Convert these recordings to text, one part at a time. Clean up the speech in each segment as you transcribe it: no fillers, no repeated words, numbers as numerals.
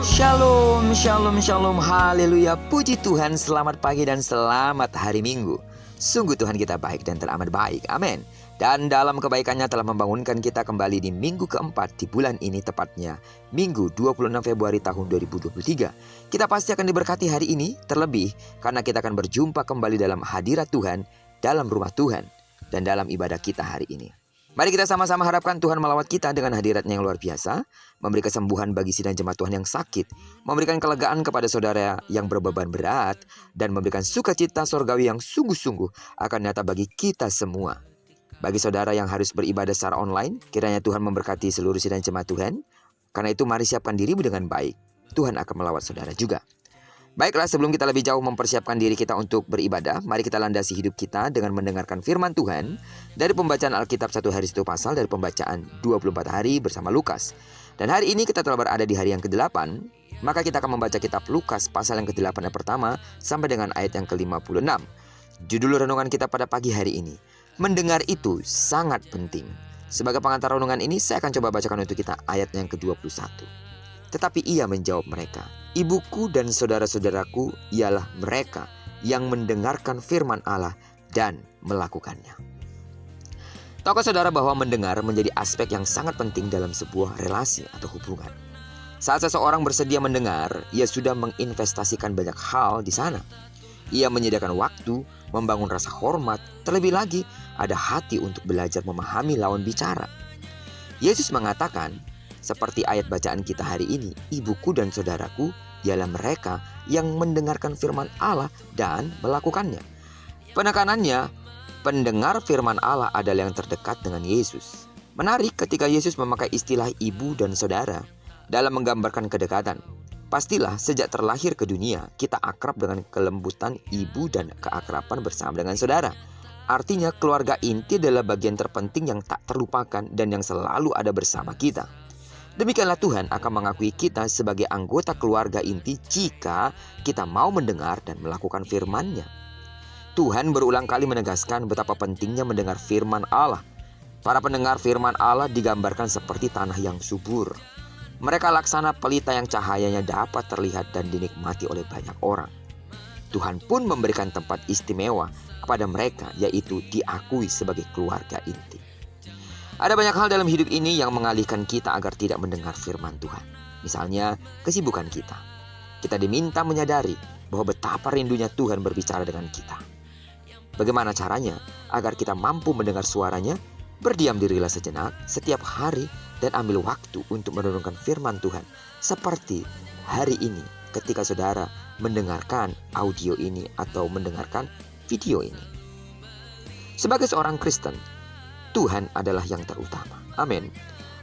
Shalom, shalom, shalom, haleluya. Puji Tuhan, selamat pagi dan selamat hari Minggu. Sungguh Tuhan kita baik dan teramat baik, amin. Dan dalam kebaikannya telah membangunkan kita kembali di minggu keempat di bulan ini, tepatnya Minggu 26 Februari tahun 2023. Kita pasti akan diberkati hari ini, terlebih karena kita akan berjumpa kembali dalam hadirat Tuhan, dalam rumah Tuhan, dan dalam ibadah kita hari ini. Mari kita sama-sama harapkan Tuhan melawat kita dengan hadiratnya yang luar biasa, memberi kesembuhan bagi sidang jemaat Tuhan yang sakit, memberikan kelegaan kepada saudara yang berbeban berat, dan memberikan sukacita sorgawi yang sungguh-sungguh akan nyata bagi kita semua. Bagi saudara yang harus beribadah secara online, kiranya Tuhan memberkati seluruh sidang jemaat Tuhan. Karena itu mari siapkan dirimu dengan baik, Tuhan akan melawat saudara juga. Baiklah, sebelum kita lebih jauh mempersiapkan diri kita untuk beribadah, mari kita landasi hidup kita dengan mendengarkan firman Tuhan dari pembacaan Alkitab 1 hari 1 pasal dari pembacaan 24 hari bersama Lukas. Dan hari ini kita telah berada di hari yang ke-8, maka kita akan membaca kitab Lukas pasal yang ke-8 yang pertama sampai dengan ayat yang ke-56. Judul renungan kita pada pagi hari ini, mendengar itu sangat penting. Sebagai pengantar renungan ini, saya akan coba bacakan untuk kita ayat yang ke-21. Tetapi ia menjawab mereka, ibuku dan saudara-saudaraku ialah mereka yang mendengarkan firman Allah dan melakukannya. Tahukah saudara bahwa mendengar menjadi aspek yang sangat penting dalam sebuah relasi atau hubungan? Saat seseorang bersedia mendengar, ia sudah menginvestasikan banyak hal di sana. Ia menyediakan waktu, membangun rasa hormat, terlebih lagi ada hati untuk belajar memahami lawan bicara. Yesus mengatakan, seperti ayat bacaan kita hari ini, ibuku dan saudaraku ialah mereka yang mendengarkan firman Allah dan melakukannya. Penekanannya, pendengar firman Allah adalah yang terdekat dengan Yesus. Menarik ketika Yesus memakai istilah ibu dan saudara dalam menggambarkan kedekatan. Pastilah sejak terlahir ke dunia, kita akrab dengan kelembutan ibu dan keakraban bersama dengan saudara. Artinya keluarga inti adalah bagian terpenting yang tak terlupakan dan yang selalu ada bersama kita. Demikianlah Tuhan akan mengakui kita sebagai anggota keluarga inti jika kita mau mendengar dan melakukan firman-Nya. Tuhan berulang kali menegaskan betapa pentingnya mendengar firman Allah. Para pendengar firman Allah digambarkan seperti tanah yang subur. Mereka laksana pelita yang cahayanya dapat terlihat dan dinikmati oleh banyak orang. Tuhan pun memberikan tempat istimewa kepada mereka, yaitu diakui sebagai keluarga inti. Ada banyak hal dalam hidup ini yang mengalihkan kita agar tidak mendengar firman Tuhan. Misalnya, kesibukan kita. Kita diminta menyadari bahwa betapa rindunya Tuhan berbicara dengan kita. Bagaimana caranya agar kita mampu mendengar suaranya? Berdiam dirilah sejenak setiap hari dan ambil waktu untuk merenungkan firman Tuhan. Seperti hari ini ketika saudara mendengarkan audio ini atau mendengarkan video ini. Sebagai seorang Kristen, Tuhan adalah yang terutama. Amin.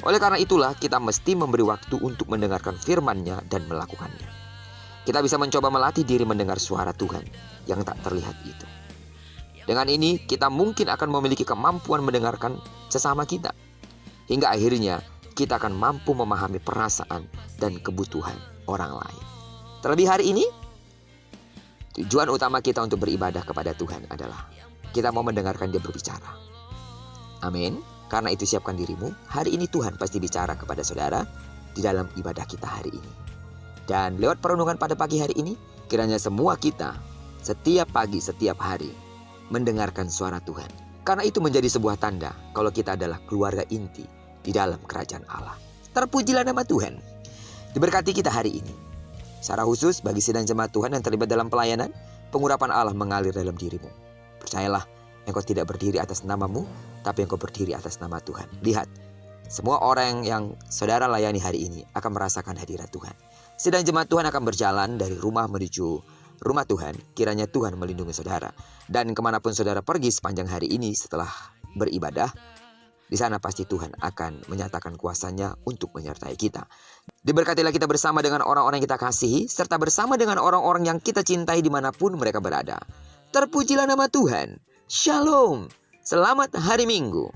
Oleh karena itulah kita mesti memberi waktu untuk mendengarkan firman-Nya dan melakukannya. Kita bisa mencoba melatih diri mendengar suara Tuhan yang tak terlihat itu. Dengan ini kita mungkin akan memiliki kemampuan mendengarkan sesama kita. Hingga akhirnya kita akan mampu memahami perasaan dan kebutuhan orang lain. Terlebih hari ini, tujuan utama kita untuk beribadah kepada Tuhan adalah kita mau mendengarkan Dia berbicara. Amin. Karena itu siapkan dirimu. Hari ini Tuhan pasti bicara kepada saudara di dalam ibadah kita hari ini. Dan lewat perenungan pada pagi hari ini, kiranya semua kita setiap pagi, setiap hari mendengarkan suara Tuhan. Karena itu menjadi sebuah tanda kalau kita adalah keluarga inti di dalam kerajaan Allah. Terpujilah nama Tuhan. Diberkati kita hari ini. Secara khusus bagi sidang jemaat Tuhan yang terlibat dalam pelayanan, pengurapan Allah mengalir dalam dirimu. Percayalah, engkau tidak berdiri atas namamu, tapi engkau berdiri atas nama Tuhan. Lihat, semua orang yang saudara layani hari ini akan merasakan hadirat Tuhan. Sidang jemaat Tuhan akan berjalan dari rumah menuju rumah Tuhan. Kiranya Tuhan melindungi saudara. Dan kemanapun saudara pergi sepanjang hari ini setelah beribadah, di sana pasti Tuhan akan menyatakan kuasa-Nya untuk menyertai kita. Diberkatilah kita bersama dengan orang-orang yang kita kasihi, serta bersama dengan orang-orang yang kita cintai dimanapun mereka berada. Terpujilah nama Tuhan. Shalom. Selamat hari Minggu.